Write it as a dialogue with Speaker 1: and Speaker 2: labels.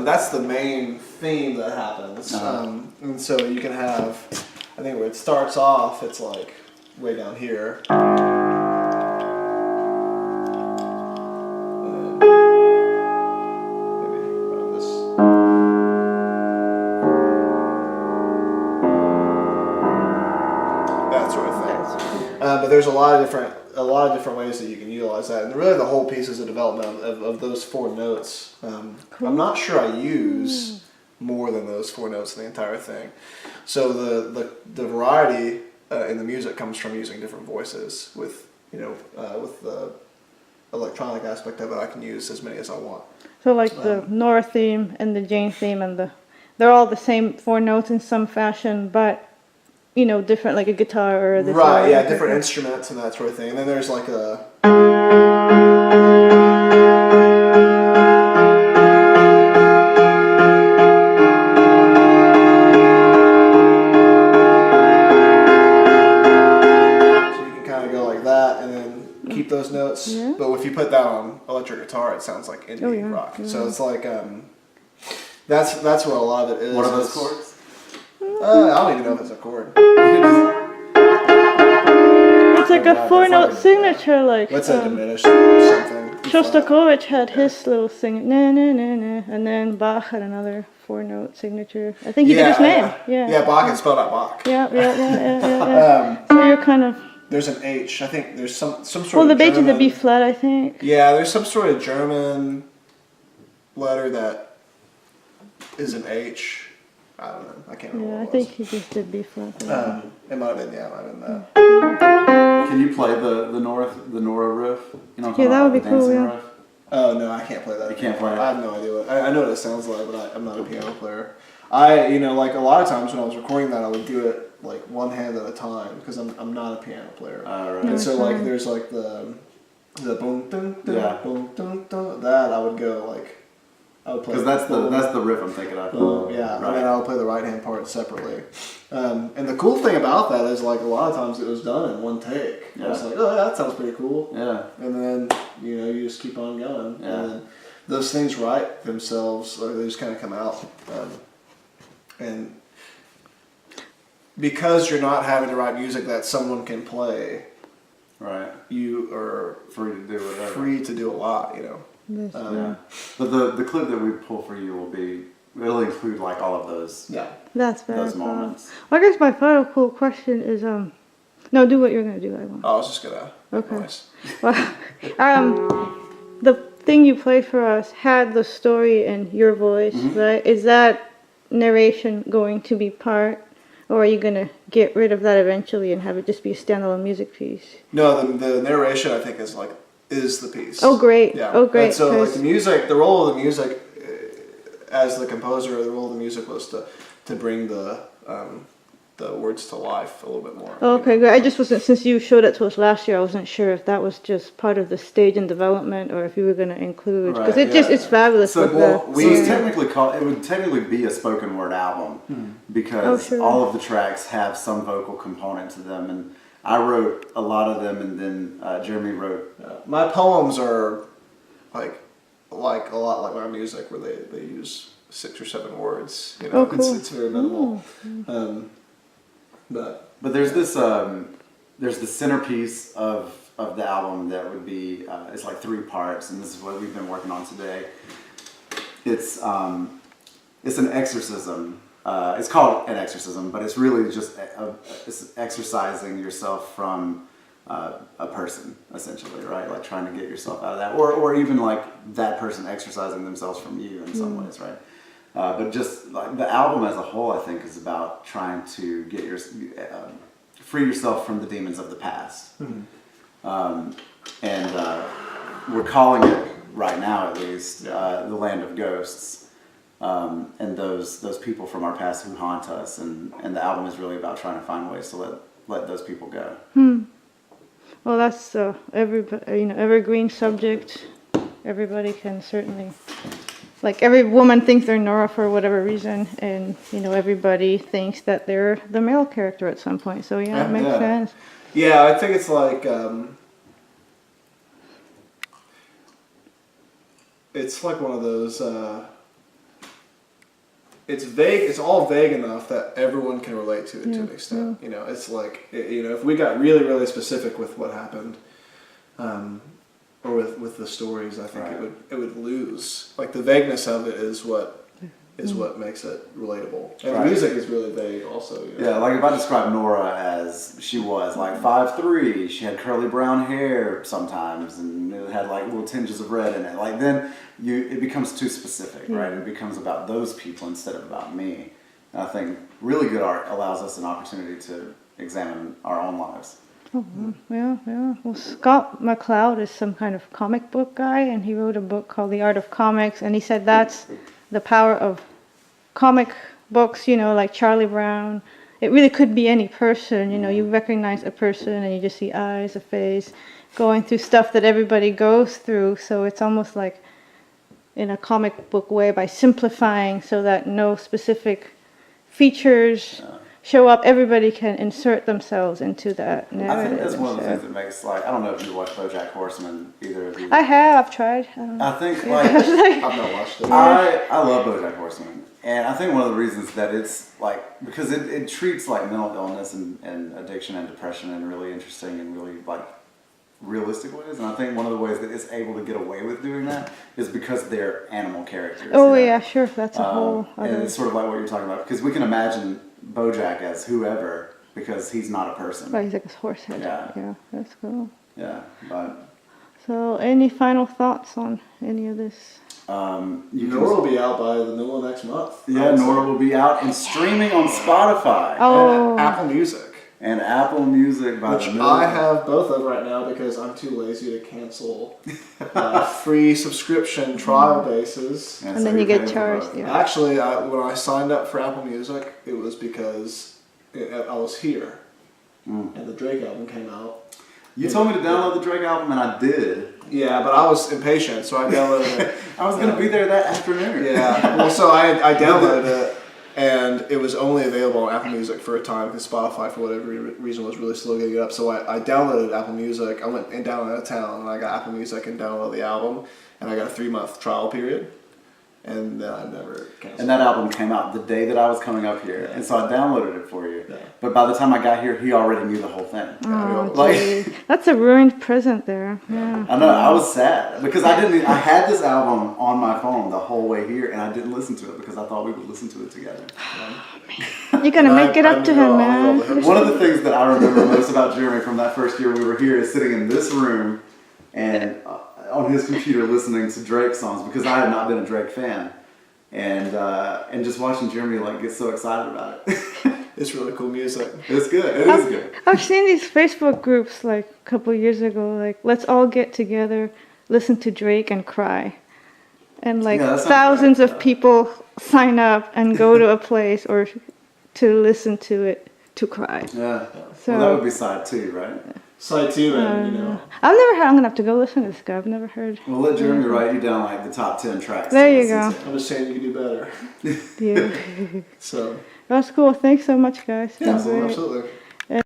Speaker 1: that's the main theme that happens. And so you can have, I think where it starts off, it's like way down here. But there's a lot of different ways that you can utilize that, and really the whole piece is a development of those 4 notes. Cool. I'm not sure I use more than those 4 notes in the entire thing. So the variety in the music comes from using different voices. With with the electronic aspect of it, I can use as many as I want.
Speaker 2: So like the Nora theme and the Jane theme and they're all the same 4 notes in some fashion, but different, like a guitar or the
Speaker 1: right, yeah, different instruments and that sort of thing. And then there's like a so you can kind of go like that and then keep those notes. Yeah. But if you put that on electric guitar, it sounds like indie rock. Yeah. So it's like that's what a lot of it is.
Speaker 3: What are those chords?
Speaker 1: I don't even know if it's a chord.
Speaker 2: It's like a 4-note signature, like.
Speaker 1: What's a diminished something?
Speaker 2: Shostakovich had his little sing, na na na na, and then Bach had another 4-note signature. I think he did his name.
Speaker 1: Yeah, Bach. It's spelled out Bach.
Speaker 2: Yeah. So you're kind of.
Speaker 1: There's an H. I think there's some sort of.
Speaker 2: Well, the H
Speaker 1: German,
Speaker 2: is a B flat, I think.
Speaker 1: Yeah, there's some sort of German letter that is an H. I don't know. I can't remember.
Speaker 2: Yeah, I think he just did B flat.
Speaker 1: It might have been. Yeah, it might have been that.
Speaker 3: Can you play the Nora riff?
Speaker 2: Yeah, that would be cool. Yeah.
Speaker 3: Riff?
Speaker 1: Oh no, I can't play that.
Speaker 3: You can't play it.
Speaker 1: I have no idea what. I know what it sounds like, but I'm not a piano player. Like a lot of times when I was recording that, I would do it like one hand at a time because I'm not a piano player.
Speaker 3: Right.
Speaker 1: And so like there's like the boom dun dun boom dun dun, that I would go like.
Speaker 3: Because that's the riff I'm thinking of.
Speaker 1: Yeah,
Speaker 3: right.
Speaker 1: And then I would play the right hand part separately. And the cool thing about that is like a lot of times it was done in one take. Yeah. I was like, oh, that sounds pretty cool.
Speaker 3: Yeah.
Speaker 1: And then you just keep on going.
Speaker 3: Yeah.
Speaker 1: And then those things write themselves, or they just kind of come out. And because you're not having to write music that someone can play,
Speaker 3: right? You
Speaker 1: are
Speaker 3: free to do whatever.
Speaker 1: Free to do a lot,
Speaker 3: yeah. But the clip that we pull for you it'll include like all of those.
Speaker 1: Yeah.
Speaker 2: That's very
Speaker 3: those moments.
Speaker 2: Well, I guess my final cool question is no, do what you're gonna do. I
Speaker 1: was just gonna.
Speaker 2: Okay.
Speaker 1: Nice.
Speaker 2: Well, the thing you played for us had the story in your voice, right? Is that narration going to be part, or are you gonna get rid of that eventually and have it just be a standalone music piece?
Speaker 1: No, the narration I think is the piece.
Speaker 2: Oh great!
Speaker 1: Yeah.
Speaker 2: Oh great!
Speaker 1: And so like the role of the music as the composer, the role of the music was to bring the words to life a little bit more.
Speaker 2: Okay, great. I just wasn't, since you showed it to us last year, I wasn't sure if that was just part of the stage and development or if you were going to include, because it's fabulous.
Speaker 3: So it would technically be a spoken word album because all of the tracks have some vocal component to them, and I wrote a lot of them, and then Jeremy wrote.
Speaker 1: My poems are like a lot like my music, where they use 6 or 7 words.
Speaker 2: Oh, cool.
Speaker 1: It's very minimal. But
Speaker 3: there's this there's the centerpiece of the album that would be it's like 3 parts, and this is what we've been working on today. It's an exorcism. It's called an exorcism, but it's really just it's exercising yourself from a person, essentially, right? Like trying to get yourself out of that, or even like that person exercising themselves from you in some ways, right? But just like the album as a whole, I think, is about trying to get free yourself from the demons of the past. And we're calling it right now, at least, the land of ghosts, and those people from our past who haunt us. And the album is really about trying to find ways to let those people go.
Speaker 2: Well, that's evergreen subject. Everybody can certainly. Like every woman thinks they're Nora for whatever reason, and everybody thinks that they're the male character at some point. So it makes sense.
Speaker 1: Yeah, I think it's like it's like one of those it's vague. It's all vague enough that everyone can relate to it to an extent. You know, it's like if we got really, really specific with what happened, or with the stories, I think it would lose. Like the vagueness of it is what makes it relatable. And the music is really vague, also. You know?
Speaker 3: Yeah, like if I describe Nora as she was like 5'3", she had curly brown hair sometimes, and it had like little tinges of red in it. Like then it becomes too specific, right? It becomes about those people instead of about me. And I think really good art allows us an opportunity to examine our own lives.
Speaker 2: Oh, yeah. Well, Scott McCloud is some kind of comic book guy, and he wrote a book called The Art of Comics, and he said that's the power of comic books, you know, like Charlie Brown. It really could be any person, you know, you recognize a person and you just see eyes, a face, going through stuff that everybody goes through. So it's almost like in a comic book way by simplifying so that no specific features show up, everybody can insert themselves into that narrative.
Speaker 3: I think that's one of the things that makes, like, I don't know if you watch BoJack Horseman, either of you.
Speaker 2: I have, I've tried.
Speaker 3: I think, like,
Speaker 1: I've not watched it.
Speaker 3: I love BoJack Horseman, and I think one of the reasons that it's like because it treats like mental illness and addiction and depression in really interesting and really like realistic ways, and I think one of the ways that it's able to get away with doing that is because they're animal characters.
Speaker 2: Oh yeah, sure, that's a whole
Speaker 3: and
Speaker 2: other...
Speaker 3: it's sort of like what you're talking about, because we can imagine BoJack as whoever because he's not a person.
Speaker 2: Right, he's like a horse head.
Speaker 3: Yeah.
Speaker 2: Yeah, that's cool.
Speaker 3: Yeah, but
Speaker 2: So any final thoughts on any of this?
Speaker 1: Nora will be out by the middle of next month.
Speaker 3: Yeah, Nora will be out and streaming on Spotify
Speaker 1: and Apple Music.
Speaker 3: And Apple Music by
Speaker 1: which
Speaker 3: the middle.
Speaker 1: I have both of right now because I'm too lazy to cancel free subscription trial bases.
Speaker 2: And then you get charged. Yeah.
Speaker 1: Actually, when I signed up for Apple Music, it was because I was here, and the Drake album came out.
Speaker 3: You told me to download the Drake album, and I did.
Speaker 1: Yeah, but I was impatient, so I downloaded it.
Speaker 3: I was going to be there that afternoon.
Speaker 1: Yeah, well, so I downloaded it, and it was only available on Apple Music for a time because Spotify, for whatever reason, was really slow getting it up. So I downloaded Apple Music. I went and down out of town, and I got Apple Music and downloaded the album, and I got a 3-month trial period. And then I never canceled.
Speaker 3: And that album came out the day that I was coming up here, and so I downloaded it for you.
Speaker 1: Yeah.
Speaker 3: But by the time I got here, he already knew the whole thing.
Speaker 2: Oh,
Speaker 3: Like,
Speaker 2: that's a ruined present there. Yeah.
Speaker 3: I know, I was sad because I had this album on my phone the whole way here, and I didn't listen to it because I thought we would listen to it together.
Speaker 2: You're gonna make it up to him, man.
Speaker 3: One of the things that I remember most about Jeremy from that first year we were here is sitting in this room and on his computer listening to Drake songs because I had not been a Drake fan, and just watching Jeremy like get so excited about it.
Speaker 1: It's really cool music.
Speaker 3: It's good. It is good.
Speaker 2: I've seen these Facebook groups like a couple of years ago, like let's all get together, listen to Drake and cry, and like thousands of people sign up and go to a place or to listen to it to cry.
Speaker 3: Yeah.
Speaker 2: So
Speaker 3: well, that would be side 2, right?
Speaker 1: Side 2, and you know.
Speaker 2: I've never heard. I'm gonna have to go listen to this guy. I've never heard.
Speaker 3: We'll let Jeremy write you down like the top 10 tracks.
Speaker 2: There you go.
Speaker 1: I'm just saying you can do better.
Speaker 2: Yeah.
Speaker 1: So.
Speaker 2: That's cool. Thanks so much, guys.
Speaker 3: Yeah,
Speaker 2: Great.
Speaker 1: Absolutely.